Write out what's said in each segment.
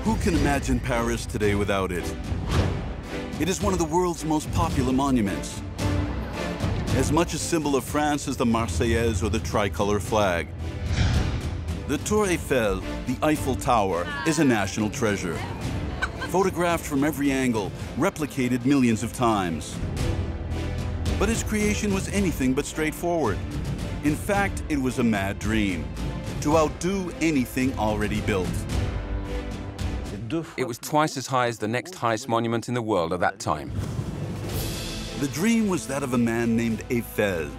Who can imagine Paris today without it? It is one of the world's most popular monuments. As much a symbol of France as the Marseillaise or the tricolor flag. The Tour Eiffel, the Eiffel Tower, is a national treasure. Photographed from every angle, replicated millions of times. But its creation was anything but straightforward. In fact, it was a mad dream, to outdo anything already built. It was twice as high as the next highest monument in the world at that time. The dream was that of a man named Eiffel,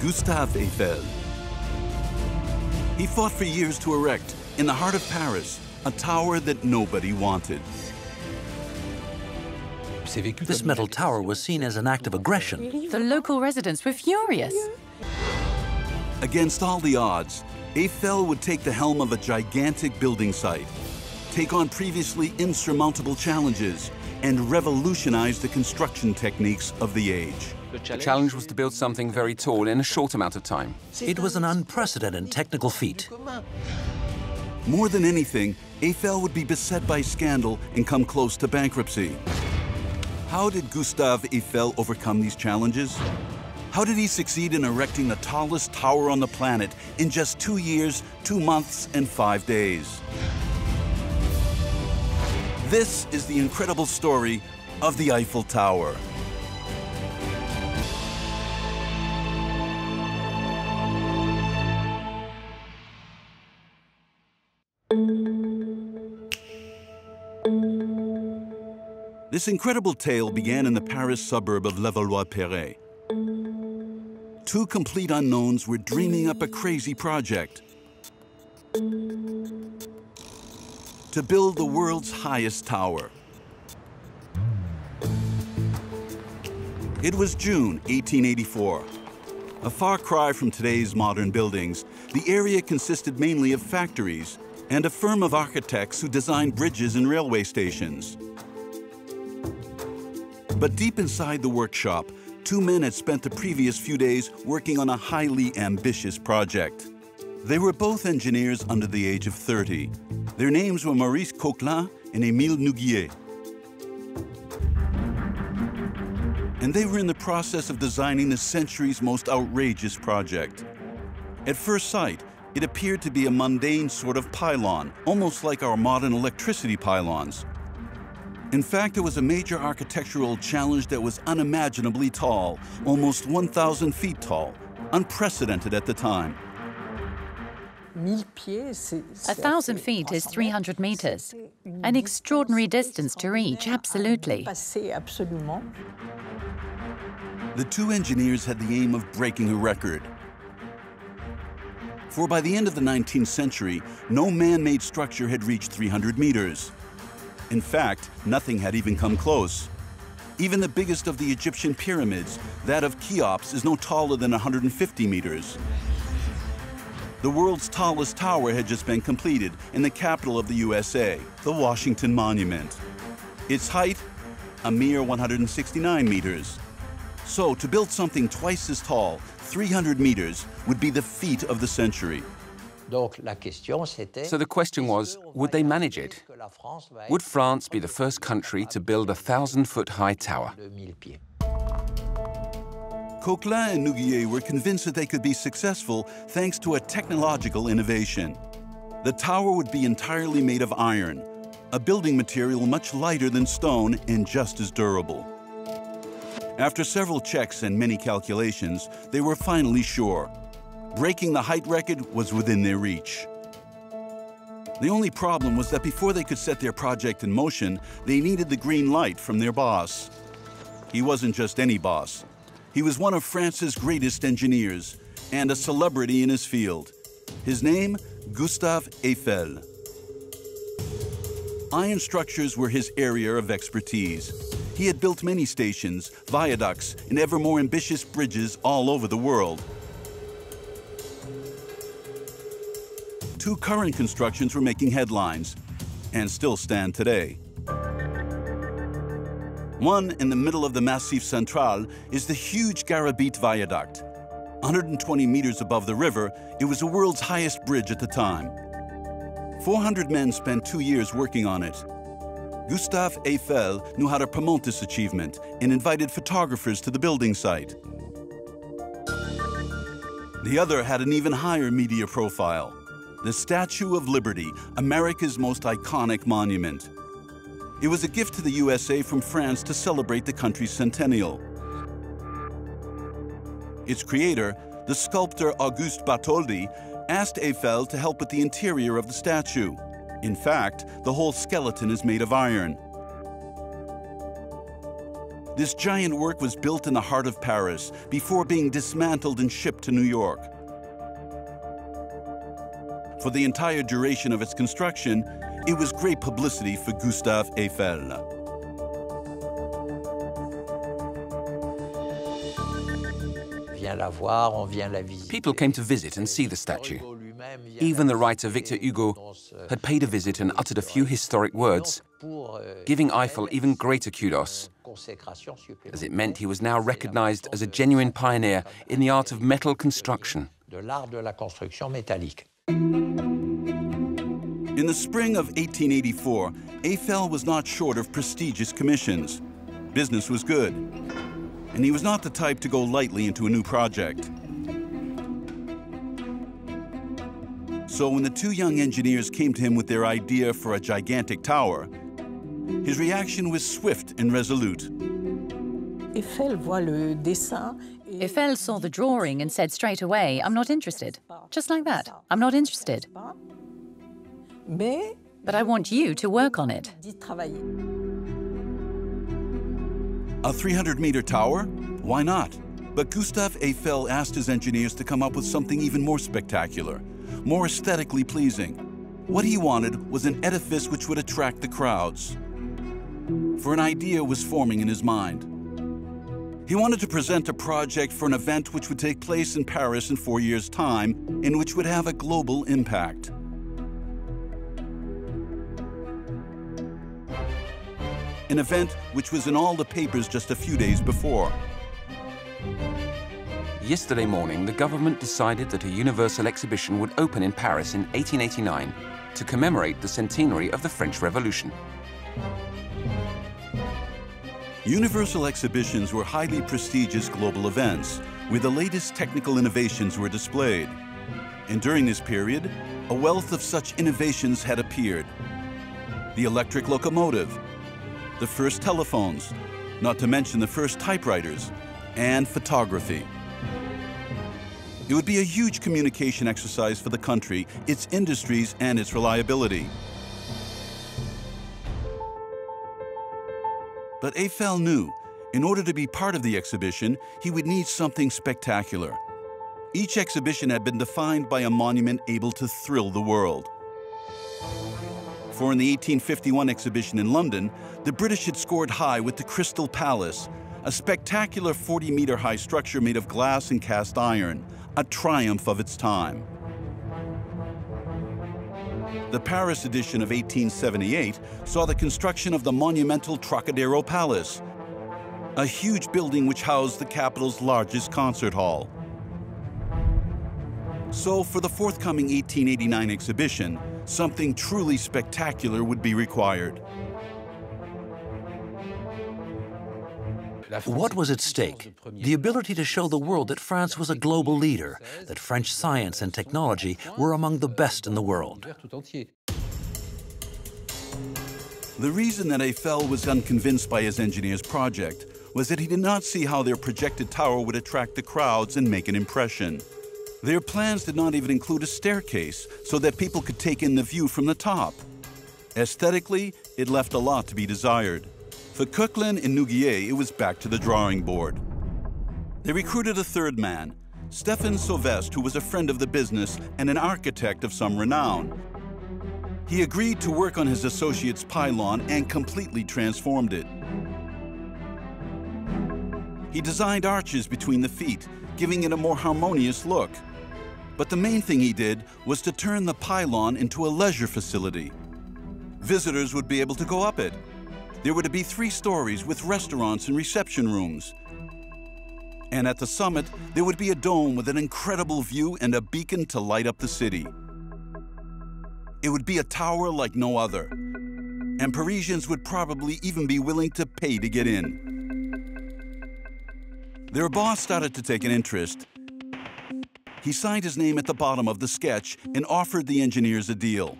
Gustave Eiffel. He fought for years to erect, in the heart of Paris, a tower that nobody wanted. This metal tower was seen as an act of aggression. The local residents were furious. Against all the odds, Eiffel would take the helm of a gigantic building site, take on previously insurmountable challenges, and revolutionize the construction techniques of the age. The challenge was to build something very tall in a short amount of time. It was an unprecedented technical feat. More than anything, Eiffel would be beset by scandal and come close to bankruptcy. How did Gustave Eiffel overcome these challenges? How did he succeed in erecting the tallest tower on the planet in just 2 years, 2 months, and 5 days? This is the incredible story of the Eiffel Tower. This incredible tale began in the Paris suburb of Levallois-Perret. Two complete unknowns were dreaming up a crazy project to build the world's highest tower. It was June 1884. A far cry from today's modern buildings, the area consisted mainly of factories and a firm of architects who designed bridges and railway stations. But deep inside the workshop, two men had spent the previous few days working on a highly ambitious project. They were both engineers under the age of 30. Their names were Maurice Coquelin and Émile Nouguier. And they were in the process of designing the century's most outrageous project. At first sight, it appeared to be a mundane sort of pylon, almost like our modern electricity pylons. In fact, it was a major architectural challenge that was unimaginably tall, almost 1,000 feet tall, unprecedented at the time. 1,000 feet is 300 meters. An extraordinary distance to reach, absolutely. The two engineers had the aim of breaking a record. For by the end of the 19th century, no man-made structure had reached 300 meters. In fact, nothing had even come close. Even the biggest of the Egyptian pyramids, that of Cheops, is no taller than 150 meters. The world's tallest tower had just been completed in the capital of the USA, the Washington Monument. Its height, a mere 169 meters. So to build something twice as tall, 300 meters, would be the feat of the century. So the question was, would they manage it? Would France be the first country to build a 1,000-foot-high tower? Coquelin and Nouguier were convinced that they could be successful thanks to a technological innovation. The tower would be entirely made of iron, a building material much lighter than stone and just as durable. After several checks and many calculations, they were finally sure. Breaking the height record was within their reach. The only problem was that before they could set their project in motion, they needed the green light from their boss. He wasn't just any boss. He was one of France's greatest engineers and a celebrity in his field. His name, Gustave Eiffel. Iron structures were his area of expertise. He had built many stations, viaducts, and ever more ambitious bridges all over the world. Two current constructions were making headlines, and still stand today. One in the middle of the Massif Central is the huge Garabit Viaduct. 120 meters above the river, it was the world's highest bridge at the time. 400 men spent 2 years working on it. Gustave Eiffel knew how to promote this achievement and invited photographers to the building site. The other had an even higher media profile. The Statue of Liberty, America's most iconic monument. It was a gift to the USA from France to celebrate the country's centennial. Its creator, the sculptor Auguste Bartholdi, asked Eiffel to help with the interior of the statue. In fact, the whole skeleton is made of iron. This giant work was built in the heart of Paris before being dismantled and shipped to New York. For the entire duration of its construction, it was great publicity for Gustave Eiffel. People came to visit and see the statue. Even the writer Victor Hugo had paid a visit and uttered a few historic words, giving Eiffel even greater kudos, as it meant he was now recognized as a genuine pioneer in the art of metal construction. In the spring of 1884, Eiffel was not short of prestigious commissions. Business was good, and he was not the type to go lightly into a new project. So when the two young engineers came to him with their idea for a gigantic tower, his reaction was swift and resolute. Eiffel saw the drawing and said straight away, "I'm not interested." Just like that, "I'm not interested. But I want you to work on it." A 300-meter tower? Why not? But Gustave Eiffel asked his engineers to come up with something even more spectacular, more aesthetically pleasing. What he wanted was an edifice which would attract the crowds. For an idea was forming in his mind. He wanted to present a project for an event which would take place in Paris in 4 years' time and which would have a global impact. An event which was in all the papers just a few days before. Yesterday morning, the government decided that a universal exhibition would open in Paris in 1889 to commemorate the centenary of the French Revolution. Universal exhibitions were highly prestigious global events where the latest technical innovations were displayed. And during this period, a wealth of such innovations had appeared. The electric locomotive, the first telephones, not to mention the first typewriters, and photography. It would be a huge communication exercise for the country, its industries, and its reliability. But Eiffel knew, in order to be part of the exhibition, he would need something spectacular. Each exhibition had been defined by a monument able to thrill the world. For in the 1851 exhibition in London, the British had scored high with the Crystal Palace, a spectacular 40-meter-high structure made of glass and cast iron, a triumph of its time. The Paris edition of 1878 saw the construction of the monumental Trocadero Palace, a huge building which housed the capital's largest concert hall. So for the forthcoming 1889 exhibition, something truly spectacular would be required. What was at stake? The ability to show the world that France was a global leader, that French science and technology were among the best in the world. The reason that Eiffel was unconvinced by his engineer's project was that he did not see how their projected tower would attract the crowds and make an impression. Their plans did not even include a staircase so that people could take in the view from the top. Aesthetically, it left a lot to be desired. For Coquelin and Nouguier, it was back to the drawing board. They recruited a third man, Stéphane Sauvestre, who was a friend of the business and an architect of some renown. He agreed to work on his associate's pylon and completely transformed it. He designed arches between the feet, giving it a more harmonious look. But the main thing he did was to turn the pylon into a leisure facility. Visitors would be able to go up it. There were to be 3 stories with restaurants and reception rooms. And at the summit, there would be a dome with an incredible view and a beacon to light up the city. It would be a tower like no other, and Parisians would probably even be willing to pay to get in. Their boss started to take an interest. He signed his name at the bottom of the sketch and offered the engineers a deal.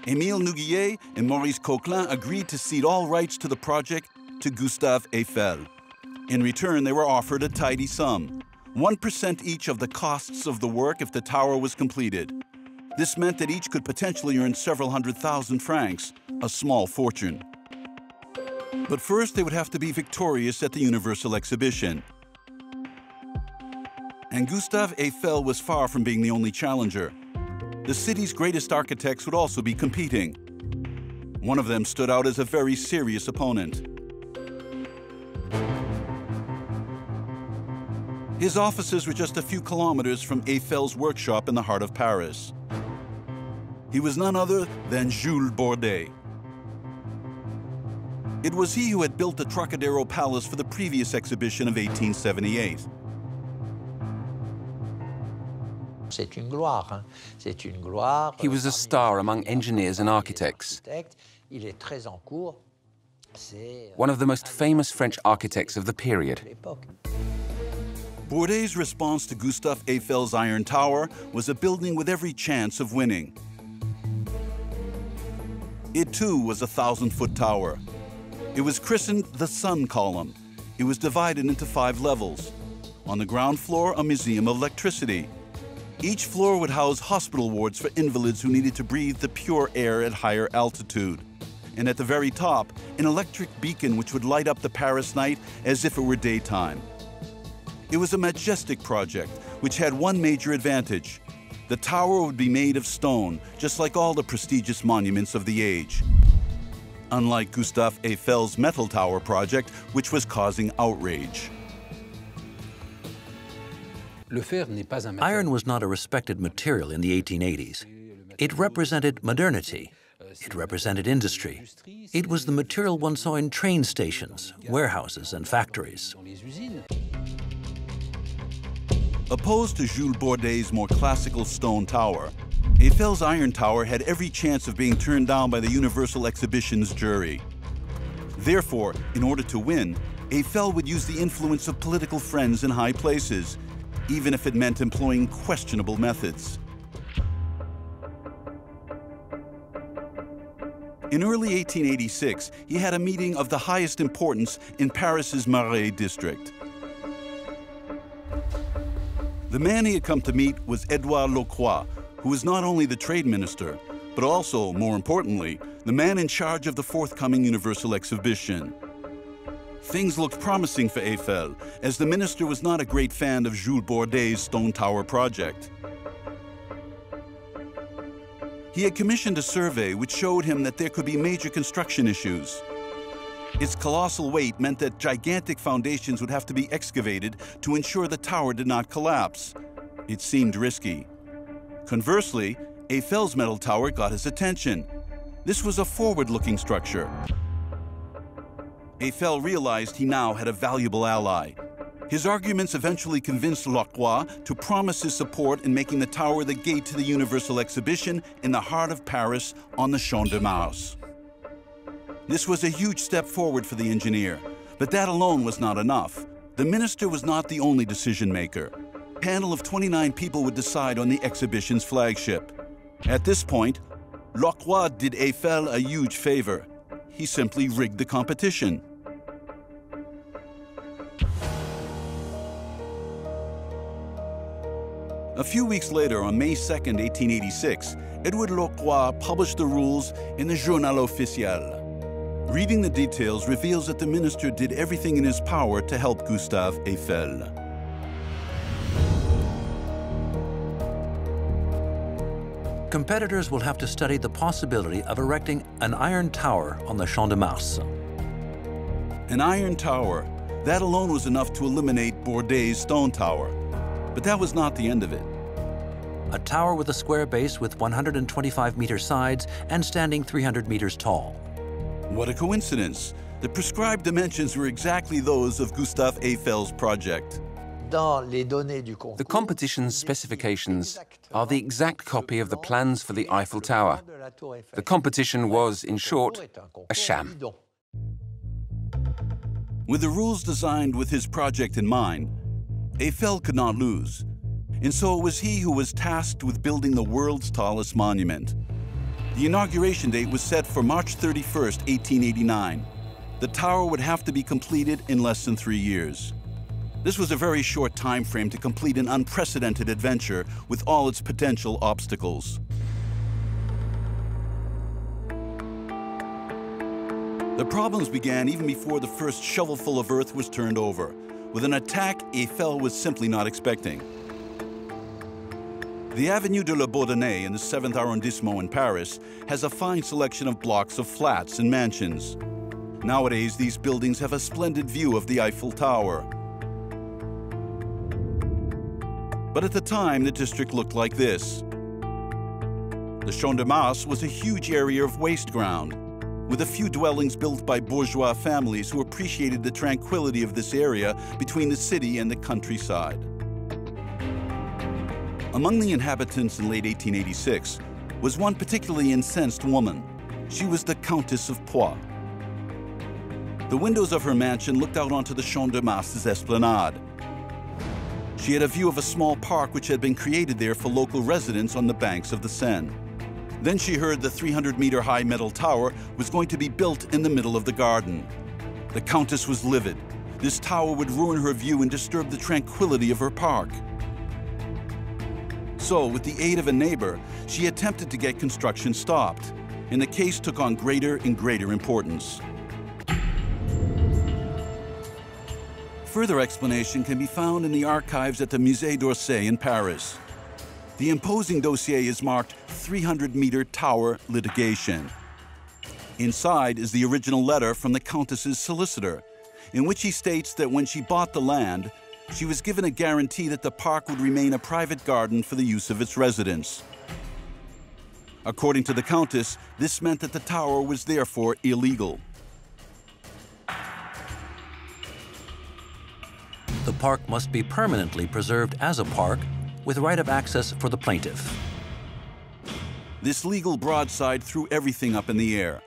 Émile Nouguier and Maurice Coquelin agreed to cede all rights to the project to Gustave Eiffel. In return, they were offered a tidy sum, 1% each of the costs of the work if the tower was completed. This meant that each could potentially earn several 100,000 francs, a small fortune. But first, they would have to be victorious at the Universal Exhibition. And Gustave Eiffel was far from being the only challenger. The city's greatest architects would also be competing. One of them stood out as a very serious opponent. His offices were just a few kilometers from Eiffel's workshop in the heart of Paris. He was none other than Jules Bordet. It was he who had built the Trocadero Palace for the previous exhibition of 1878. He was a star among engineers and architects. One of the most famous French architects of the period. Bordet's response to Gustave Eiffel's Iron Tower was a building with every chance of winning. It too was a 1,000-foot tower. It was christened the Sun Column. It was divided into 5 levels. On the ground floor, a museum of electricity. Each floor would house hospital wards for invalids who needed to breathe the pure air at higher altitude. And at the very top, an electric beacon which would light up the Paris night as if it were daytime. It was a majestic project which had one major advantage. The tower would be made of stone, just like all the prestigious monuments of the age. Unlike Gustave Eiffel's metal tower project, which was causing outrage. Iron was not a respected material in the 1880s. It represented modernity. It represented industry. It was the material one saw in train stations, warehouses, and factories. Opposed to Jules Bordet's more classical stone tower, Eiffel's Iron Tower had every chance of being turned down by the Universal Exhibition's jury. Therefore, in order to win, Eiffel would use the influence of political friends in high places, even if it meant employing questionable methods. In early 1886, he had a meeting of the highest importance in Paris's Marais district. The man he had come to meet was Edouard Locroix, who was not only the trade minister, but also, more importantly, the man in charge of the forthcoming Universal Exhibition. Things looked promising for Eiffel, as the minister was not a great fan of Jules Bordet's stone tower project. He had commissioned a survey which showed him that there could be major construction issues. Its colossal weight meant that gigantic foundations would have to be excavated to ensure the tower did not collapse. It seemed risky. Conversely, Eiffel's metal tower got his attention. This was a forward-looking structure. Eiffel realized he now had a valuable ally. His arguments eventually convinced Locroix to promise his support in making the tower the gate to the Universal Exhibition in the heart of Paris on the Champ de Mars. This was a huge step forward for the engineer, but that alone was not enough. The minister was not the only decision maker. A panel of 29 people would decide on the exhibition's flagship. At this point, Locroix did Eiffel a huge favor. He simply rigged the competition. A few weeks later, on May 2nd, 1886, Edouard Locroix published the rules in the Journal Officiel. Reading the details reveals that the minister did everything in his power to help Gustave Eiffel. Competitors will have to study the possibility of erecting an iron tower on the Champ de Mars. An iron tower. That alone was enough to eliminate Bordet's stone tower. But that was not the end of it. A tower with a square base with 125-meter sides and standing 300 meters tall. What a coincidence. The prescribed dimensions were exactly those of Gustave Eiffel's project. The competition's specifications are the exact copy of the plans for the Eiffel Tower. The competition was, in short, a sham. With the rules designed with his project in mind, Eiffel could not lose. And so it was he who was tasked with building the world's tallest monument. The inauguration date was set for March 31st, 1889. The tower would have to be completed in less than 3 years. This was a very short time frame to complete an unprecedented adventure with all its potential obstacles. The problems began even before the first shovelful of earth was turned over, with an attack Eiffel was simply not expecting. The Avenue de la Bourdonnais in the 7th arrondissement in Paris has a fine selection of blocks of flats and mansions. Nowadays, these buildings have a splendid view of the Eiffel Tower. But at the time, the district looked like this. The Champ de Mars was a huge area of waste ground, with a few dwellings built by bourgeois families who appreciated the tranquility of this area between the city and the countryside. Among the inhabitants in late 1886 was one particularly incensed woman. She was the Countess of Poix. The windows of her mansion looked out onto the Champ de Mars' esplanade. She had a view of a small park which had been created there for local residents on the banks of the Seine. Then she heard the 300-meter-high metal tower was going to be built in the middle of the garden. The Countess was livid. This tower would ruin her view and disturb the tranquility of her park. So, with the aid of a neighbor, she attempted to get construction stopped, and the case took on greater and greater importance. Further explanation can be found in the archives at the Musée d'Orsay in Paris. The imposing dossier is marked 300-meter tower litigation. Inside is the original letter from the Countess's solicitor, in which he states that when she bought the land, she was given a guarantee that the park would remain a private garden for the use of its residents. According to the Countess, this meant that the tower was therefore illegal. The park must be permanently preserved as a park with right of access for the plaintiff. This legal broadside threw everything up in the air.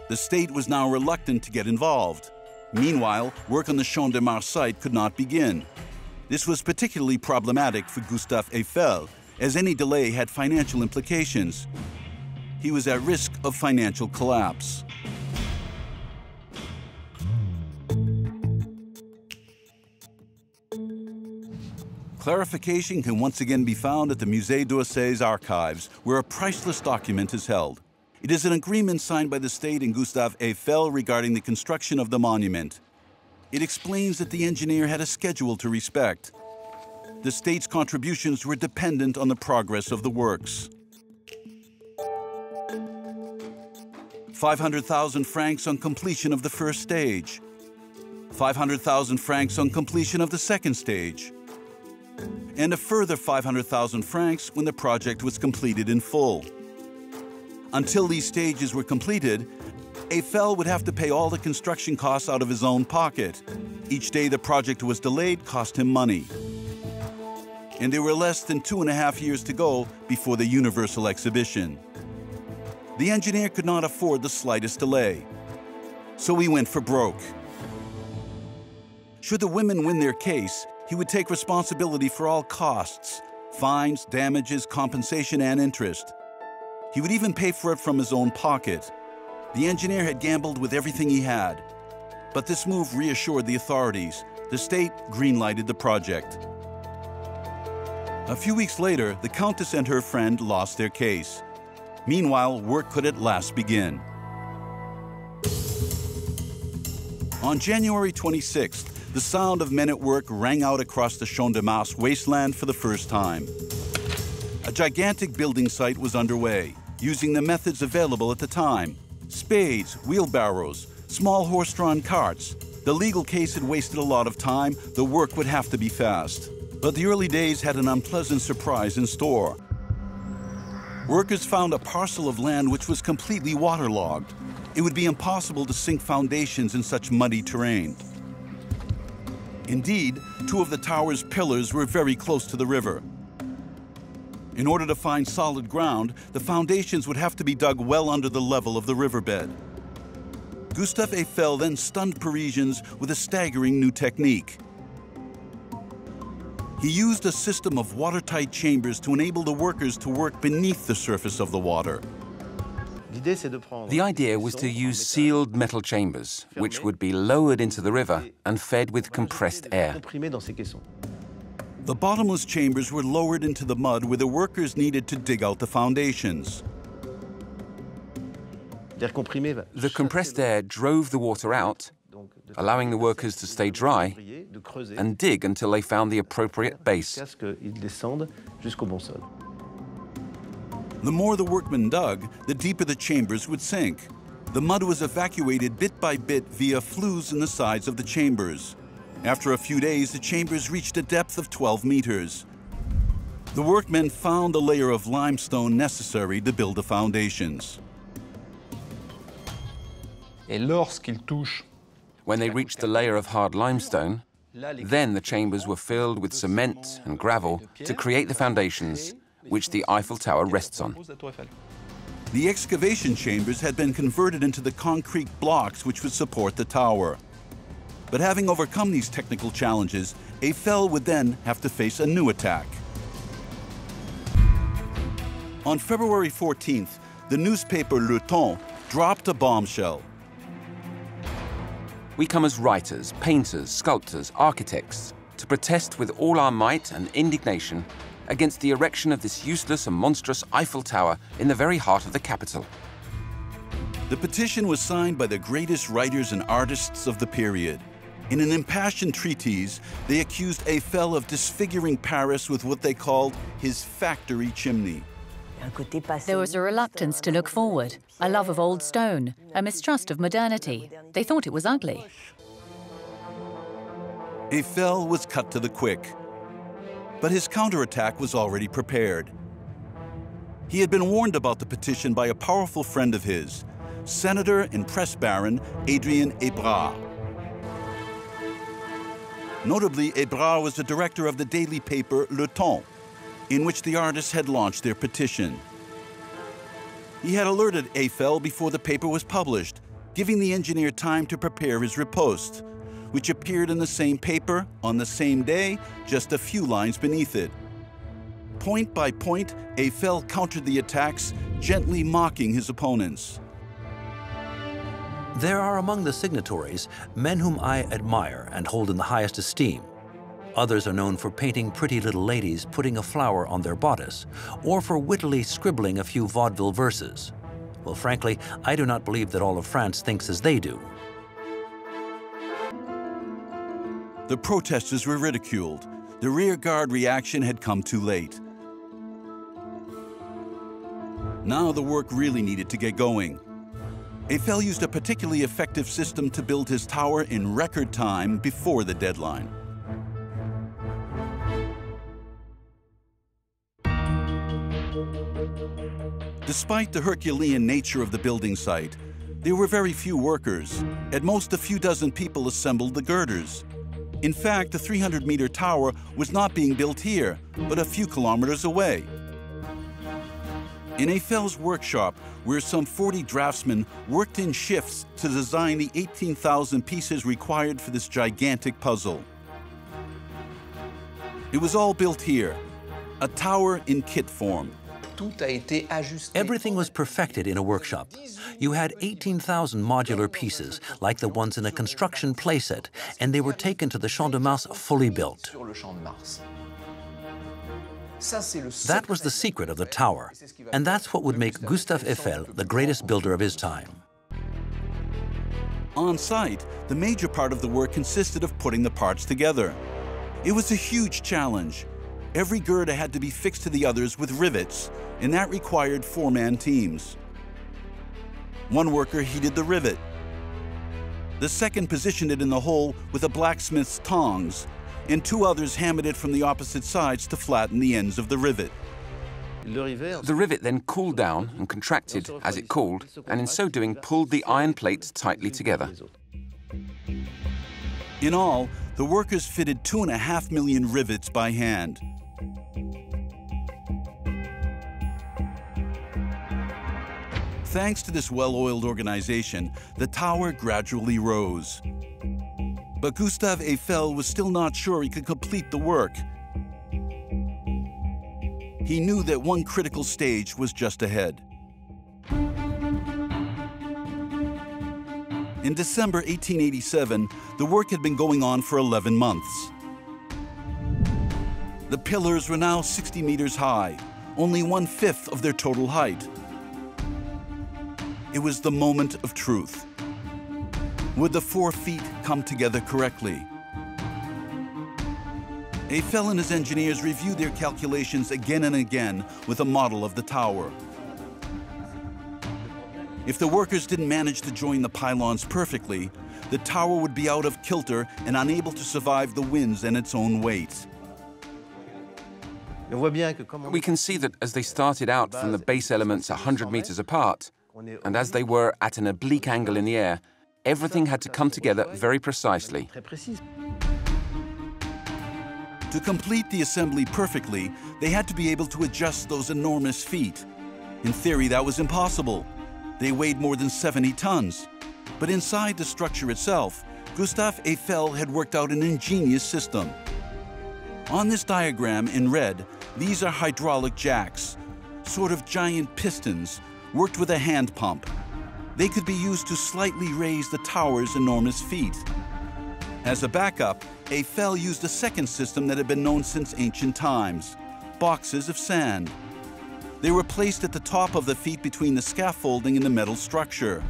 The state was now reluctant to get involved. Meanwhile, work on the Champ de Mars site could not begin. This was particularly problematic for Gustave Eiffel, as any delay had financial implications. He was at risk of financial collapse. Clarification can once again be found at the Musée d'Orsay's archives, where a priceless document is held. It is an agreement signed by the state and Gustave Eiffel regarding the construction of the monument. It explains that the engineer had a schedule to respect. The state's contributions were dependent on the progress of the works. 500,000 francs on completion of the first stage. 500,000 francs on completion of the second stage. And a further 500,000 francs when the project was completed in full. Until these stages were completed, Eiffel would have to pay all the construction costs out of his own pocket. Each day the project was delayed cost him money. And there were less than 2.5 years to go before the Universal Exhibition. The engineer could not afford the slightest delay, so he went for broke. Should the women win their case, he would take responsibility for all costs, fines, damages, compensation, and interest. He would even pay for it from his own pocket. The engineer had gambled with everything he had. But this move reassured the authorities. The state green-lighted the project. A few weeks later, the Countess and her friend lost their case. Meanwhile, work could at last begin. On January 26th, the sound of men at work rang out across the Champ de Mars wasteland for the first time. A gigantic building site was underway, using the methods available at the time: spades, wheelbarrows, small horse-drawn carts. The legal case had wasted a lot of time. The work would have to be fast. But the early days had an unpleasant surprise in store. Workers found a parcel of land which was completely waterlogged. It would be impossible to sink foundations in such muddy terrain. Indeed, two of the tower's pillars were very close to the river. In order to find solid ground, the foundations would have to be dug well under the level of the riverbed. Gustave Eiffel then stunned Parisians with a staggering new technique. He used a system of watertight chambers to enable the workers to work beneath the surface of the water. The idea was to use sealed metal chambers, which would be lowered into the river and fed with compressed air. The bottomless chambers were lowered into the mud where the workers needed to dig out the foundations. The compressed air drove the water out, allowing the workers to stay dry and dig until they found the appropriate base. The more the workmen dug, the deeper the chambers would sink. The mud was evacuated bit by bit via flues in the sides of the chambers. After a few days, the chambers reached a depth of 12 meters. The workmen found the layer of limestone necessary to build the foundations. When they reached the layer of hard limestone, then the chambers were filled with cement and gravel to create the foundations which the Eiffel Tower rests on. The excavation chambers had been converted into the concrete blocks which would support the tower. But having overcome these technical challenges, Eiffel would then have to face a new attack. On February 14th, the newspaper Le Temps dropped a bombshell. We come as writers, painters, sculptors, architects to protest with all our might and indignation against the erection of this useless and monstrous Eiffel Tower in the very heart of the capital. The petition was signed by the greatest writers and artists of the period. In an impassioned treatise, they accused Eiffel of disfiguring Paris with what they called his factory chimney. There was a reluctance to look forward, a love of old stone, a mistrust of modernity. They thought it was ugly. Eiffel was cut to the quick. But his counterattack was already prepared. He had been warned about the petition by a powerful friend of his, Senator and press baron Adrien Hébrard. Notably, Hébrard was the director of the daily paper Le Temps, in which the artists had launched their petition. He had alerted Eiffel before the paper was published, giving the engineer time to prepare his riposte, which appeared in the same paper on the same day, just a few lines beneath it. Point by point, Eiffel countered the attacks, gently mocking his opponents. There are among the signatories men whom I admire and hold in the highest esteem. Others are known for painting pretty little ladies putting a flower on their bodice, or for wittily scribbling a few vaudeville verses. Well, frankly, I do not believe that all of France thinks as they do. The protesters were ridiculed. The rearguard reaction had come too late. Now the work really needed to get going. Eiffel used a particularly effective system to build his tower in record time before the deadline. Despite the Herculean nature of the building site, there were very few workers. At most, a few dozen people assembled the girders. In fact, the 300-meter tower was not being built here, but a few kilometers away. In Eiffel's workshop, where some 40 draftsmen worked in shifts to design the 18,000 pieces required for this gigantic puzzle. It was all built here, a tower in kit form. Everything was perfected in a workshop. You had 18,000 modular pieces, like the ones in a construction playset, and they were taken to the Champ de Mars fully built. That was the secret of the tower, and that's what would make Gustave Eiffel the greatest builder of his time. On site, the major part of the work consisted of putting the parts together. It was a huge challenge. Every girder had to be fixed to the others with rivets, and that required four-man teams. One worker heated the rivet. The second positioned it in the hole with a blacksmith's tongs, and two others hammered it from the opposite sides to flatten the ends of the rivet. The rivet then cooled down and contracted as it cooled, and in so doing pulled the iron plates tightly together. In all, the workers fitted 2.5 million rivets by hand. Thanks to this well-oiled organization, the tower gradually rose. But Gustave Eiffel was still not sure he could complete the work. He knew that one critical stage was just ahead. In December 1887, the work had been going on for 11 months. The pillars were now 60 meters high, only 1/5 of their total height. It was the moment of truth. Would the 4 feet come together correctly? Eiffel and his engineers reviewed their calculations again and again with a model of the tower. If the workers didn't manage to join the pylons perfectly, the tower would be out of kilter and unable to survive the winds and its own weight. We can see that as they started out from the base elements 100 meters apart, and as they were at an oblique angle in the air, everything had to come together very precisely. To complete the assembly perfectly, they had to be able to adjust those enormous feet. In theory, that was impossible. They weighed more than 70 tons. But inside the structure itself, Gustave Eiffel had worked out an ingenious system. On this diagram in red, these are hydraulic jacks, sort of giant pistons, worked with a hand pump. They could be used to slightly raise the tower's enormous feet. As a backup, Eiffel used a second system that had been known since ancient times: boxes of sand. They were placed at the top of the feet between the scaffolding and the metal structure.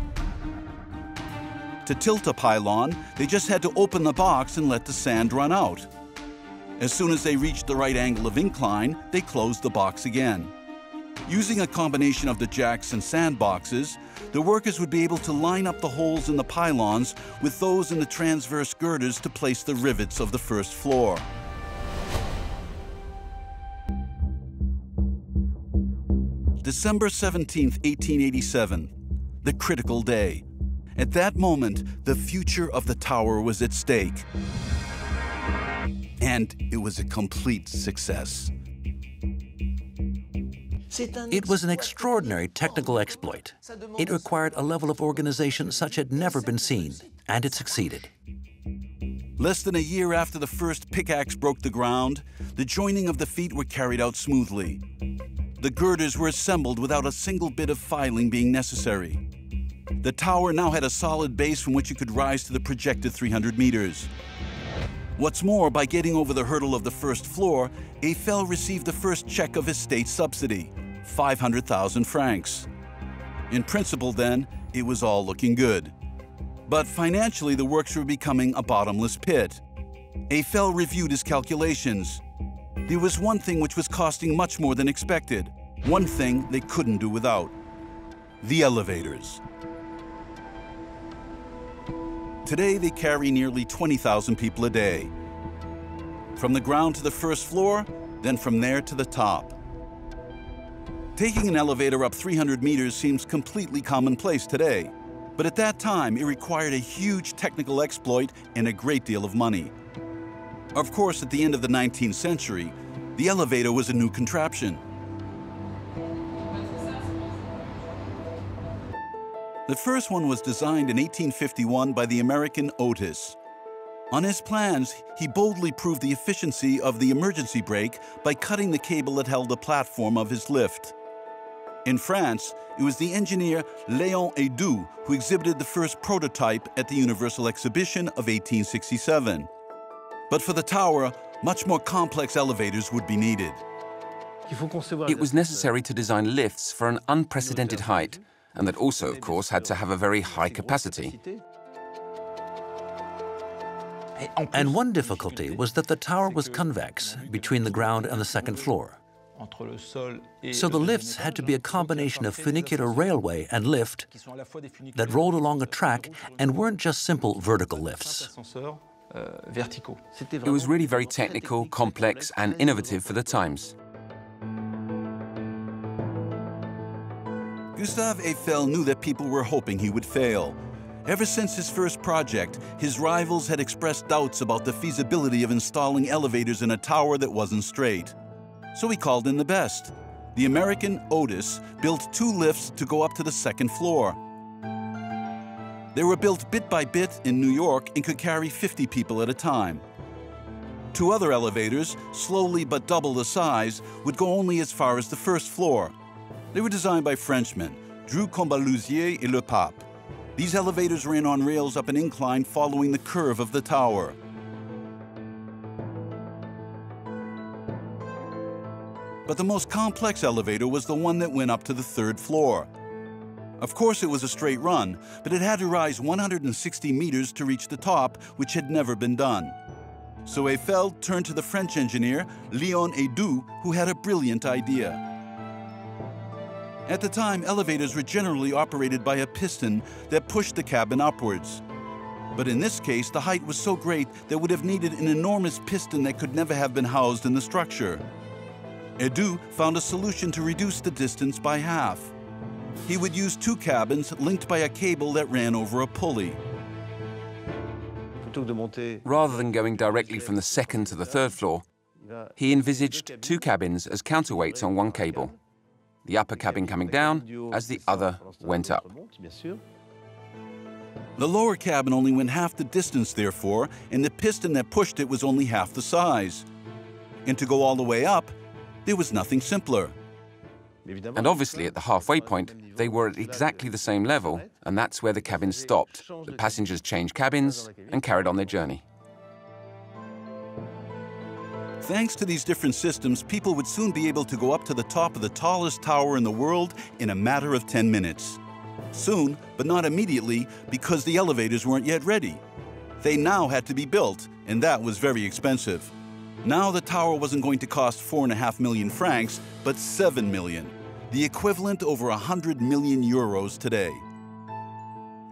To tilt a pylon, they just had to open the box and let the sand run out. As soon as they reached the right angle of incline, they closed the box again. Using a combination of the jacks and sand boxes, the workers would be able to line up the holes in the pylons with those in the transverse girders to place the rivets of the first floor. December 17th, 1887, the critical day. At that moment, the future of the tower was at stake. And it was a complete success. It was an extraordinary technical exploit. It required a level of organization such had never been seen, and it succeeded. Less than a year after the first pickaxe broke the ground, the joining of the feet were carried out smoothly. The girders were assembled without a single bit of filing being necessary. The tower now had a solid base from which it could rise to the projected 300 meters. What's more, by getting over the hurdle of the first floor, Eiffel received the first check of his state subsidy, 500,000 francs. In principle, then, it was all looking good. But financially, the works were becoming a bottomless pit. Eiffel reviewed his calculations. There was one thing which was costing much more than expected, one thing they couldn't do without: the elevators. Today, they carry nearly 20,000 people a day. From the ground to the first floor, then from there to the top. Taking an elevator up 300 meters seems completely commonplace today, but at that time, it required a huge technical exploit and a great deal of money. Of course, at the end of the 19th century, the elevator was a new contraption. The first one was designed in 1851 by the American Otis. On his plans, he boldly proved the efficiency of the emergency brake by cutting the cable that held the platform of his lift. In France, it was the engineer Léon Hédoux who exhibited the first prototype at the Universal Exhibition of 1867. But for the tower, much more complex elevators would be needed. It was necessary to design lifts for an unprecedented height, and that also, of course, had to have a very high capacity. And one difficulty was that the tower was convex between the ground and the second floor. So the lifts had to be a combination of funicular railway and lift that rolled along a track and weren't just simple vertical lifts. It was really very technical, complex, and innovative for the times. Gustave Eiffel knew that people were hoping he would fail. Ever since his first project, his rivals had expressed doubts about the feasibility of installing elevators in a tower that wasn't straight. So he called in the best. The American Otis built 2 lifts to go up to the 2nd floor. They were built bit by bit in New York and could carry 50 people at a time. 2 other elevators, slowly but double the size, would go only as far as the 1st floor. They were designed by Frenchmen, Dreux Combaluzier et Le Pape. These elevators ran on rails up an incline following the curve of the tower. But the most complex elevator was the one that went up to the 3rd floor. Of course, it was a straight run, but it had to rise 160 meters to reach the top, which had never been done. So Eiffel turned to the French engineer, Léon Hédoux, who had a brilliant idea. At the time, elevators were generally operated by a piston that pushed the cabin upwards. But in this case, the height was so great that would have needed an enormous piston that could never have been housed in the structure. Hédoux found a solution to reduce the distance by half. He would use 2 cabins linked by a cable that ran over a pulley. Rather than going directly from the 2nd to the 3rd floor, he envisaged 2 cabins as counterweights on one cable, the upper cabin coming down as the other went up. The lower cabin only went half the distance, therefore, and the piston that pushed it was only half the size. And to go all the way up, there was nothing simpler. And obviously, at the halfway point, they were at exactly the same level, and that's where the cabins stopped. The passengers changed cabins and carried on their journey. Thanks to these different systems, people would soon be able to go up to the top of the tallest tower in the world in a matter of 10 minutes. Soon, but not immediately, because the elevators weren't yet ready. They now had to be built, and that was very expensive. Now the tower wasn't going to cost 4.5 million francs, but 7 million, the equivalent over 100 million euros today.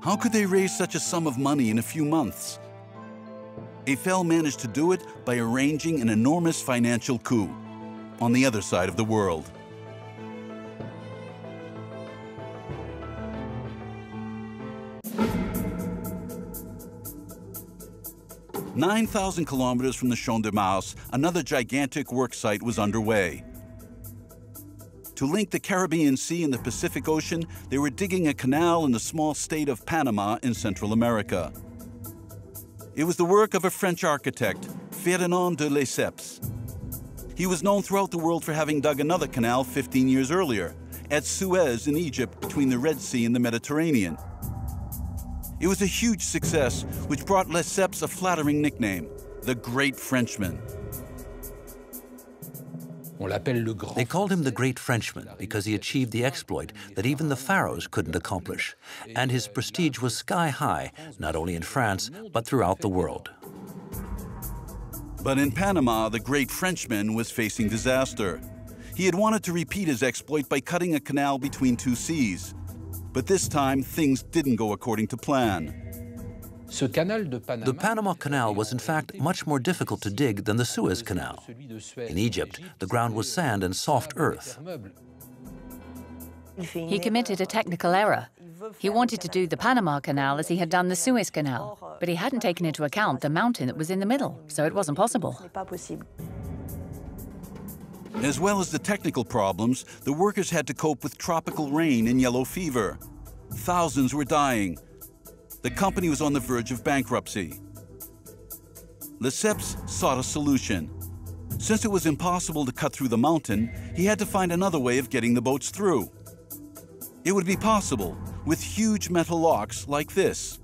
How could they raise such a sum of money in a few months? Eiffel managed to do it by arranging an enormous financial coup on the other side of the world. "9,000 kilometers from the Champ de Mars, another gigantic work site was underway. To link the Caribbean Sea and the Pacific Ocean, they were digging a canal in the small state of Panama in Central America. It was the work of a French architect, Ferdinand de Lesseps. He was known throughout the world for having dug another canal 15 years earlier, at Suez in Egypt between the Red Sea and the Mediterranean. It was a huge success, which brought Lesseps a flattering nickname, the Great Frenchman. They called him the Great Frenchman because he achieved the exploit that even the pharaohs couldn't accomplish, and his prestige was sky high, not only in France, but throughout the world. But in Panama, the Great Frenchman was facing disaster. He had wanted to repeat his exploit by cutting a canal between 2 seas. But this time, things didn't go according to plan. The Panama Canal was in fact much more difficult to dig than the Suez Canal. In Egypt, the ground was sand and soft earth. He committed a technical error. He wanted to do the Panama Canal as he had done the Suez Canal, but he hadn't taken into account the mountain that was in the middle, so it wasn't possible. As well as the technical problems, the workers had to cope with tropical rain and yellow fever. Thousands were dying. The company was on the verge of bankruptcy. Lesseps sought a solution. Since it was impossible to cut through the mountain, he had to find another way of getting the boats through. It would be possible with huge metal locks like this.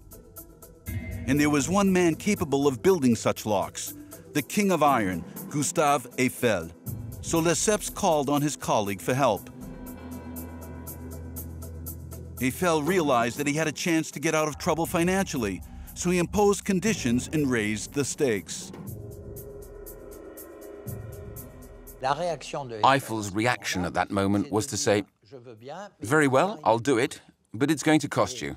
And there was one man capable of building such locks, the King of Iron, Gustave Eiffel. So Lesseps called on his colleague for help. Eiffel realized that he had a chance to get out of trouble financially, so he imposed conditions and raised the stakes. Eiffel's reaction at that moment was to say, "Very well, I'll do it, but it's going to cost you.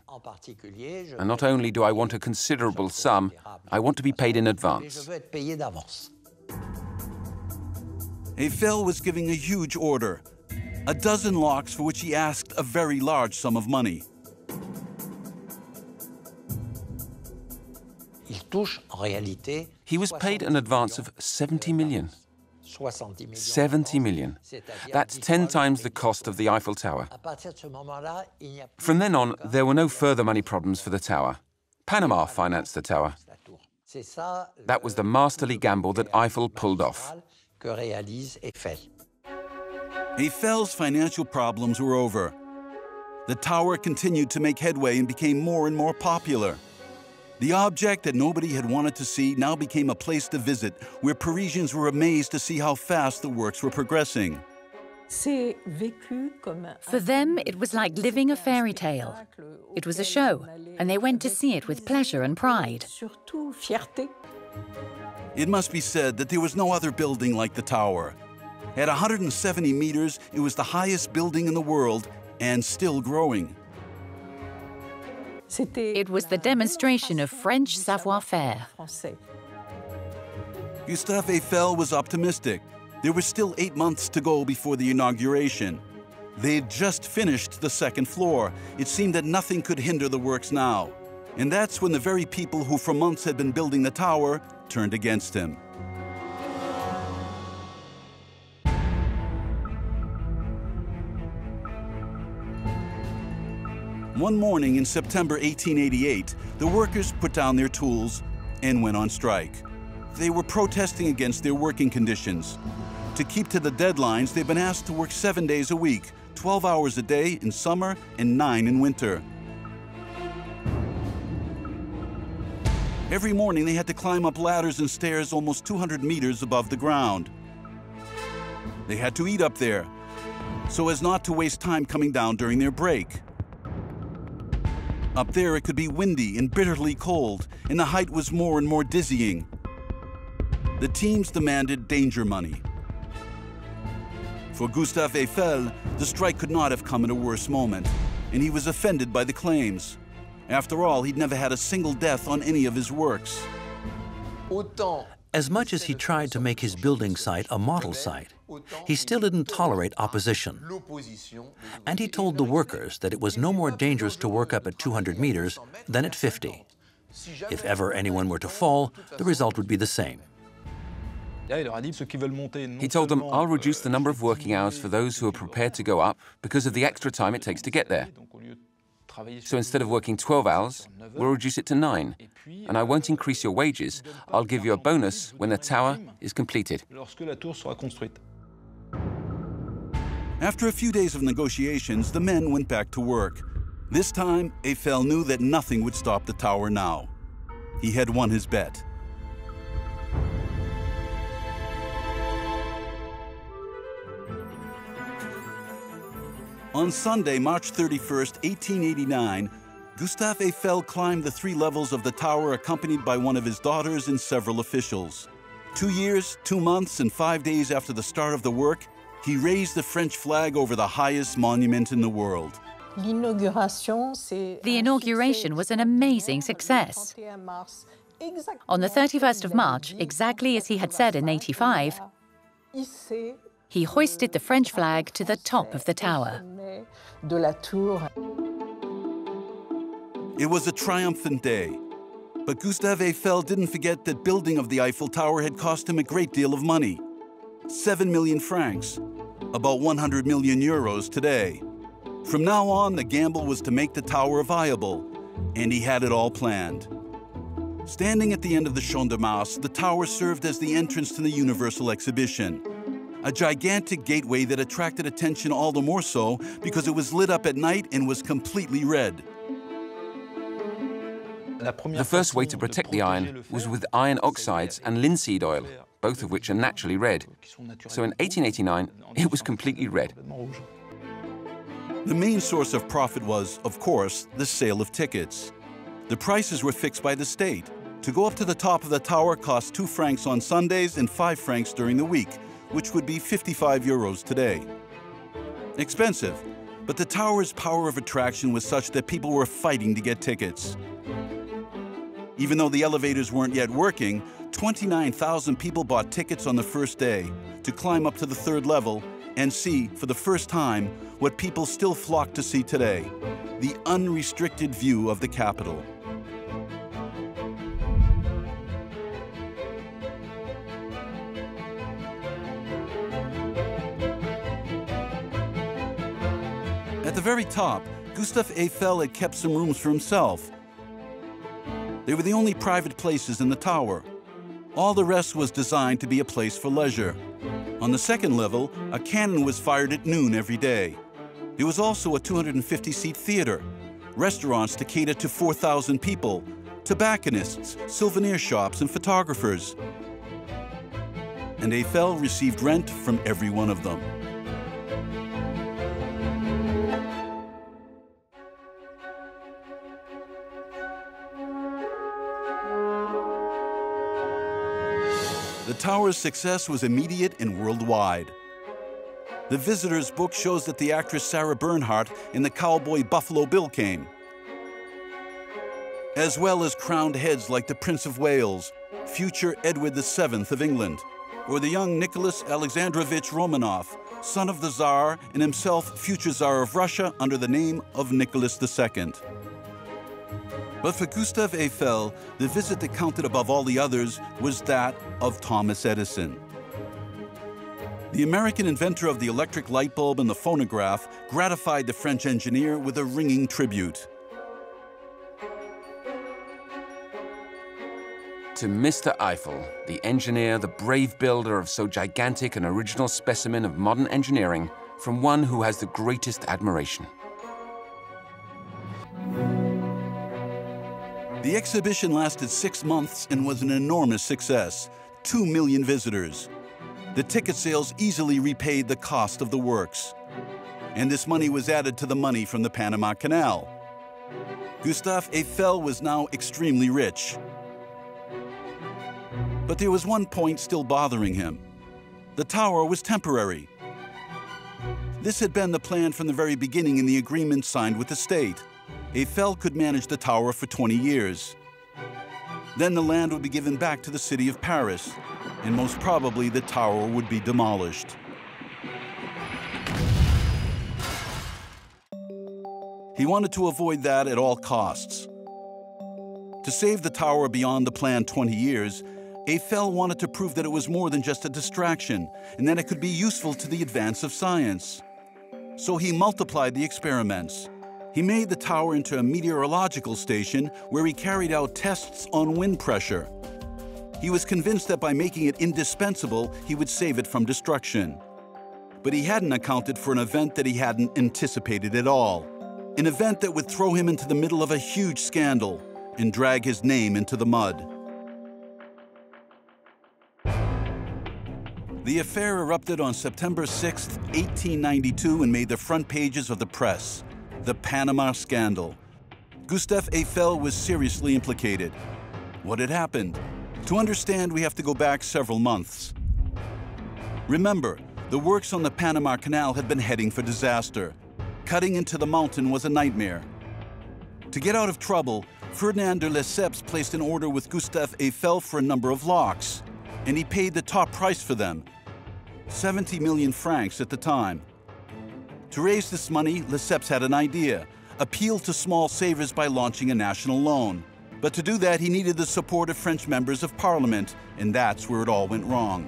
And not only do I want a considerable sum, I want to be paid in advance." Eiffel was giving a huge order, a dozen locks for which he asked a very large sum of money. He was paid an advance of 70 million. 70 million. That's 10 times the cost of the Eiffel Tower. From then on, there were no further money problems for the tower. Panama financed the tower. That was the masterly gamble that Eiffel pulled off. Eiffel's financial problems were over. The tower continued to make headway and became more and more popular. The object that nobody had wanted to see now became a place to visit, where Parisians were amazed to see how fast the works were progressing. For them, it was like living a fairy tale. It was a show, and they went to see it with pleasure and pride. It must be said that there was no other building like the tower. At 170 meters, it was the highest building in the world and still growing. It was the demonstration of French savoir-faire. Gustave Eiffel was optimistic. There were still 8 months to go before the inauguration. They had just finished the second floor. It seemed that nothing could hinder the works now. And that's when the very people who for months had been building the tower turned against him. One morning in September 1888, the workers put down their tools and went on strike. They were protesting against their working conditions. To keep to the deadlines, they've been asked to work 7 days a week, 12 hours a day in summer and 9 in winter. Every morning they had to climb up ladders and stairs almost 200 meters above the ground. They had to eat up there, so as not to waste time coming down during their break. Up there it could be windy and bitterly cold, and the height was more and more dizzying. The teams demanded danger money. For Gustave Eiffel, the strike could not have come at a worse moment, and he was offended by the claims. After all, he'd never had a single death on any of his works. As much as he tried to make his building site a model site, he still didn't tolerate opposition. And he told the workers that it was no more dangerous to work up at 200 meters than at 50. If ever anyone were to fall, the result would be the same. He told them, I'll reduce the number of working hours for those who are prepared to go up because of the extra time it takes to get there. So instead of working 12 hours, we'll reduce it to 9. And I won't increase your wages. I'll give you a bonus when the tower is completed. After a few days of negotiations, the men went back to work. This time, Eiffel knew that nothing would stop the tower now. He had won his bet. On Sunday, March 31st, 1889, Gustave Eiffel climbed the 3 levels of the tower accompanied by one of his daughters and several officials. 2 years, 2 months, and 5 days after the start of the work, he raised the French flag over the highest monument in the world. The inauguration was an amazing success. On the 31st of March, exactly as he had said in '85, he hoisted the French flag to the top of the tower. It was a triumphant day. But Gustave Eiffel didn't forget that building of the Eiffel Tower had cost him a great deal of money. 7 million francs, about 100 million euros today. From now on, the gamble was to make the tower viable, and he had it all planned. Standing at the end of the Champ de Mars, the tower served as the entrance to the Universal Exhibition. A gigantic gateway that attracted attention all the more so because it was lit up at night and was completely red. The first way to protect the iron was with iron oxides and linseed oil, both of which are naturally red. So in 1889, it was completely red. The main source of profit was, of course, the sale of tickets. The prices were fixed by the state. To go up to the top of the tower cost 2 francs on Sundays and 5 francs during the week, which would be 55 euros today. Expensive, but the tower's power of attraction was such that people were fighting to get tickets. Even though the elevators weren't yet working, 29,000 people bought tickets on the first day to climb up to the 3rd level and see, for the first time, what people still flock to see today, the unrestricted view of the capital. At the very top, Gustave Eiffel had kept some rooms for himself. They were the only private places in the tower. All the rest was designed to be a place for leisure. On the second level, a cannon was fired at noon every day. It was also a 250-seat theater, restaurants to cater to 4,000 people, tobacconists, souvenir shops, and photographers. And Eiffel received rent from every one of them. The tower's success was immediate and worldwide. The Visitors book shows that the actress Sarah Bernhardt in the cowboy Buffalo Bill came, as well as crowned heads like the Prince of Wales, future Edward VII of England, or the young Nicholas Alexandrovich Romanov, son of the Tsar and himself future Tsar of Russia under the name of Nicholas II. But for Gustave Eiffel, the visit that counted above all the others was that of Thomas Edison. The American inventor of the electric light bulb and the phonograph gratified the French engineer with a ringing tribute. To Mr. Eiffel, the engineer, the brave builder of so gigantic an original specimen of modern engineering, from one who has the greatest admiration. The exhibition lasted 6 months and was an enormous success. 2 million visitors. The ticket sales easily repaid the cost of the works. And this money was added to the money from the Panama Canal. Gustave Eiffel was now extremely rich. But there was one point still bothering him. The tower was temporary. This had been the plan from the very beginning in the agreement signed with the state. Eiffel could manage the tower for 20 years. Then the land would be given back to the city of Paris, and most probably the tower would be demolished. He wanted to avoid that at all costs. To save the tower beyond the planned 20 years, Eiffel wanted to prove that it was more than just a distraction and that it could be useful to the advance of science. So he multiplied the experiments. He made the tower into a meteorological station where he carried out tests on wind pressure. He was convinced that by making it indispensable, he would save it from destruction. But he hadn't accounted for an event that he hadn't anticipated at all. An event that would throw him into the middle of a huge scandal and drag his name into the mud. The affair erupted on September 6, 1892 and made the front pages of the press. The Panama Scandal. Gustave Eiffel was seriously implicated. What had happened? To understand, we have to go back several months. Remember, the works on the Panama Canal had been heading for disaster. Cutting into the mountain was a nightmare. To get out of trouble, Ferdinand de Lesseps placed an order with Gustave Eiffel for a number of locks, and he paid the top price for them, 70 million francs at the time. To raise this money, Lesseps had an idea: appeal to small savers by launching a national loan. But to do that, he needed the support of French members of parliament, and that's where it all went wrong.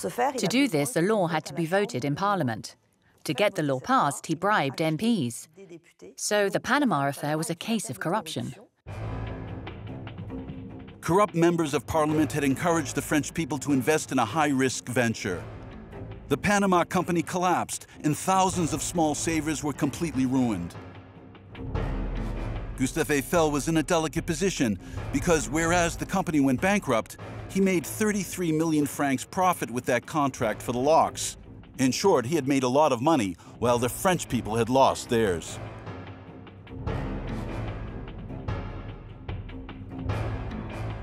To do this, a law had to be voted in Parliament. To get the law passed, he bribed MPs. So the Panama affair was a case of corruption. Corrupt members of parliament had encouraged the French people to invest in a high-risk venture. The Panama Company collapsed, and thousands of small savers were completely ruined. Gustave Eiffel was in a delicate position because whereas the company went bankrupt, he made 33 million francs profit with that contract for the locks. In short, he had made a lot of money while the French people had lost theirs.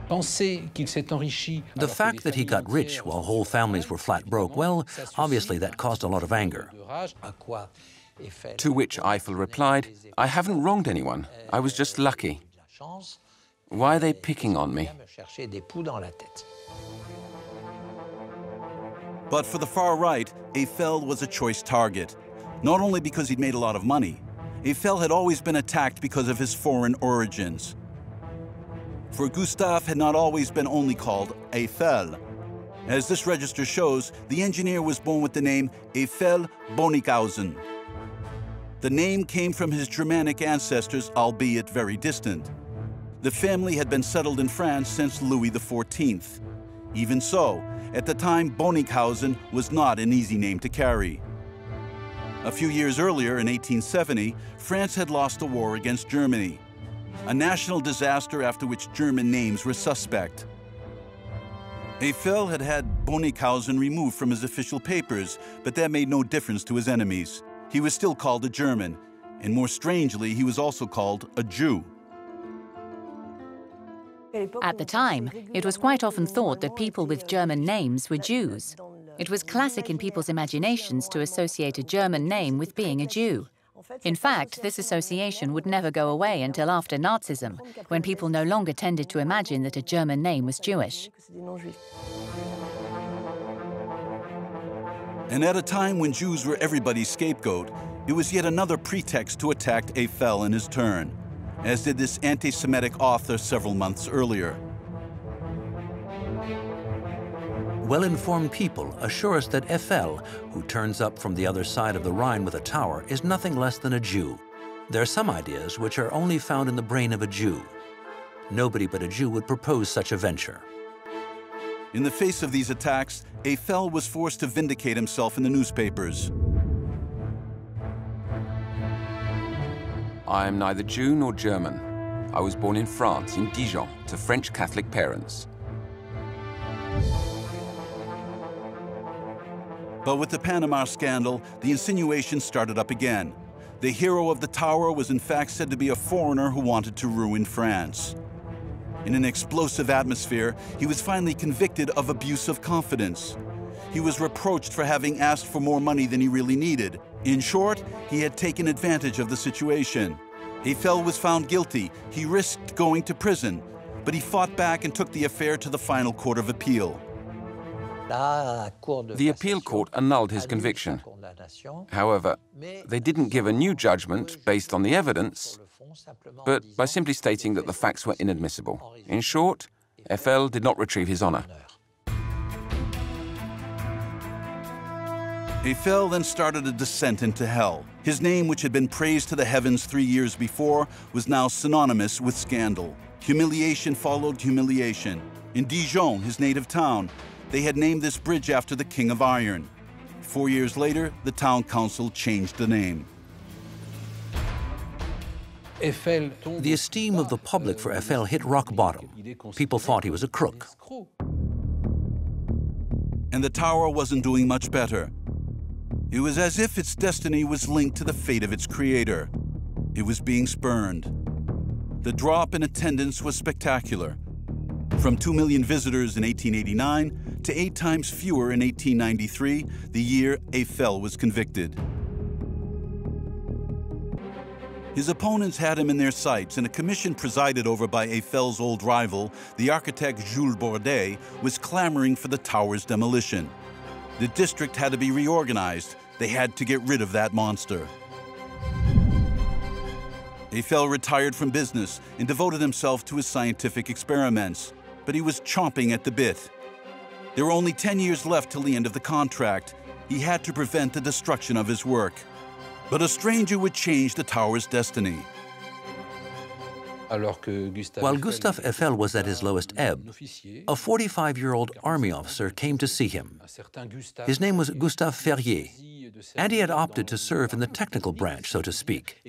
The fact that he got rich while whole families were flat broke, well, obviously that caused a lot of anger. To which Eiffel replied, "I haven't wronged anyone. I was just lucky. Why are they picking on me?" But for the far right, Eiffel was a choice target. Not only because he'd made a lot of money, Eiffel had always been attacked because of his foreign origins. For Gustave had not always been only called Eiffel. As this register shows, the engineer was born with the name Eiffel Bonnickhausen. The name came from his Germanic ancestors, albeit very distant. The family had been settled in France since Louis XIV. Even so, at the time, Bonnickhausen was not an easy name to carry. A few years earlier, in 1870, France had lost a war against Germany, a national disaster after which German names were suspect. Eiffel had had Bonnickhausen removed from his official papers, but that made no difference to his enemies. He was still called a German, and more strangely, he was also called a Jew. At the time, it was quite often thought that people with German names were Jews. It was classic in people's imaginations to associate a German name with being a Jew. In fact, this association would never go away until after Nazism, when people no longer tended to imagine that a German name was Jewish. And at a time when Jews were everybody's scapegoat, it was yet another pretext to attack Eiffel in his turn, as did this anti-Semitic author several months earlier. Well-informed people assure us that Eiffel, who turns up from the other side of the Rhine with a tower, is nothing less than a Jew. There are some ideas which are only found in the brain of a Jew. Nobody but a Jew would propose such a venture. In the face of these attacks, Eiffel was forced to vindicate himself in the newspapers. I am neither Jew nor German. I was born in France, in Dijon, to French Catholic parents. But with the Panama scandal, the insinuation started up again. The hero of the tower was in fact said to be a foreigner who wanted to ruin France. In an explosive atmosphere, he was finally convicted of abuse of confidence. He was reproached for having asked for more money than he really needed. In short, he had taken advantage of the situation. Eiffel was found guilty. He risked going to prison, but he fought back and took the affair to the final court of appeal. The appeal court annulled his conviction. However, they didn't give a new judgment based on the evidence, but by simply stating that the facts were inadmissible. In short, Eiffel did not retrieve his honor. Eiffel then started a descent into hell. His name, which had been praised to the heavens 3 years before, was now synonymous with scandal. Humiliation followed humiliation. In Dijon, his native town, they had named this bridge after the King of Iron. 4 years later, the town council changed the name. The esteem of the public for Eiffel hit rock bottom. People thought he was a crook. And the tower wasn't doing much better. It was as if its destiny was linked to the fate of its creator. It was being spurned. The drop in attendance was spectacular. From 2 million visitors in 1889 to 8 times fewer in 1893, the year Eiffel was convicted. His opponents had him in their sights, and a commission presided over by Eiffel's old rival, the architect Jules Bordet, was clamoring for the tower's demolition. The district had to be reorganized. They had to get rid of that monster. Eiffel retired from business and devoted himself to his scientific experiments, but he was chomping at the bit. There were only 10 years left till the end of the contract. He had to prevent the destruction of his work. But a stranger would change the tower's destiny. While Gustave Eiffel was at his lowest ebb, a 45-year-old army officer came to see him. His name was Gustave Ferrier, and he had opted to serve in the technical branch, so to speak,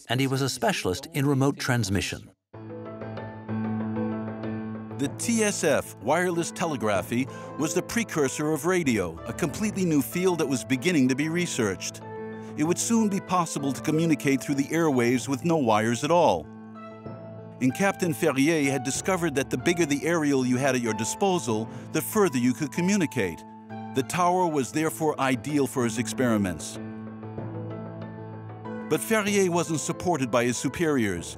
and he was a specialist in remote transmission. The TSF, wireless telegraphy, was the precursor of radio, a completely new field that was beginning to be researched. It would soon be possible to communicate through the airwaves with no wires at all. And Captain Ferrier had discovered that the bigger the aerial you had at your disposal, the further you could communicate. The tower was therefore ideal for his experiments. But Ferrier wasn't supported by his superiors.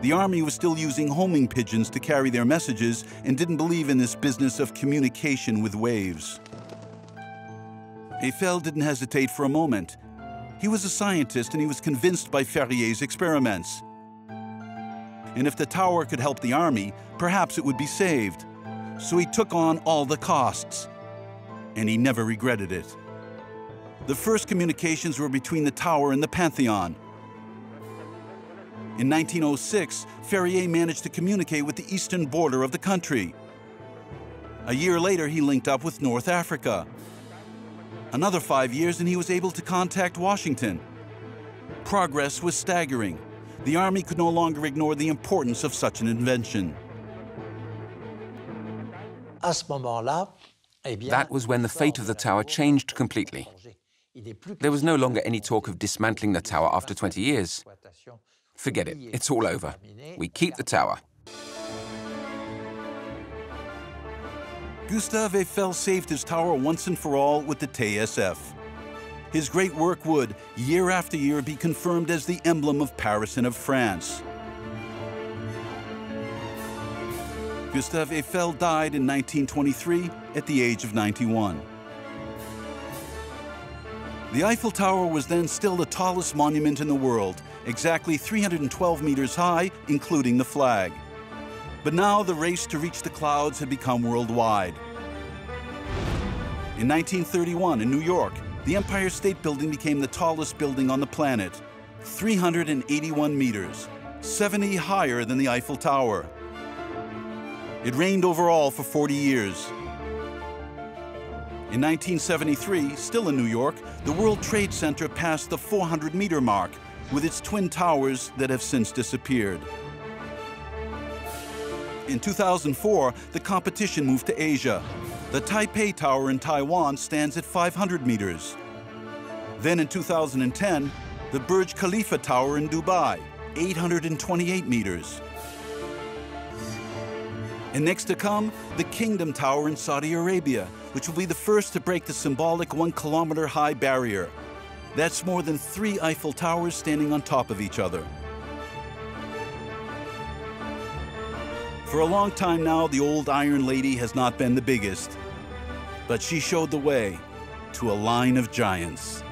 The army was still using homing pigeons to carry their messages and didn't believe in this business of communication with waves. Eiffel didn't hesitate for a moment. He was a scientist and he was convinced by Ferrier's experiments. And if the tower could help the army, perhaps it would be saved. So he took on all the costs. And he never regretted it. The first communications were between the tower and the Pantheon. In 1906, Ferrier managed to communicate with the eastern border of the country. A year later, he linked up with North Africa. Another 5 years and he was able to contact Washington. Progress was staggering. The Army could no longer ignore the importance of such an invention. That was when the fate of the tower changed completely. There was no longer any talk of dismantling the tower after 20 years. Forget it, it's all over. We keep the tower. Gustave Eiffel saved his tower once and for all with the TSF. His great work would, year after year, be confirmed as the emblem of Paris and of France. Gustave Eiffel died in 1923 at the age of 91. The Eiffel Tower was then still the tallest monument in the world, exactly 312 meters high, including the flag. But now the race to reach the clouds had become worldwide. In 1931, in New York, the Empire State Building became the tallest building on the planet, 381 meters, 70 higher than the Eiffel Tower. It reigned over all for 40 years. In 1973, still in New York, the World Trade Center passed the 400-meter mark with its twin towers that have since disappeared. In 2004, the competition moved to Asia. The Taipei Tower in Taiwan stands at 500 meters. Then in 2010, the Burj Khalifa Tower in Dubai, 828 meters. And next to come, the Kingdom Tower in Saudi Arabia, which will be the first to break the symbolic 1-kilometer-high barrier. That's more than 3 Eiffel Towers standing on top of each other. For a long time now, the old Iron Lady has not been the biggest, but she showed the way to a line of giants.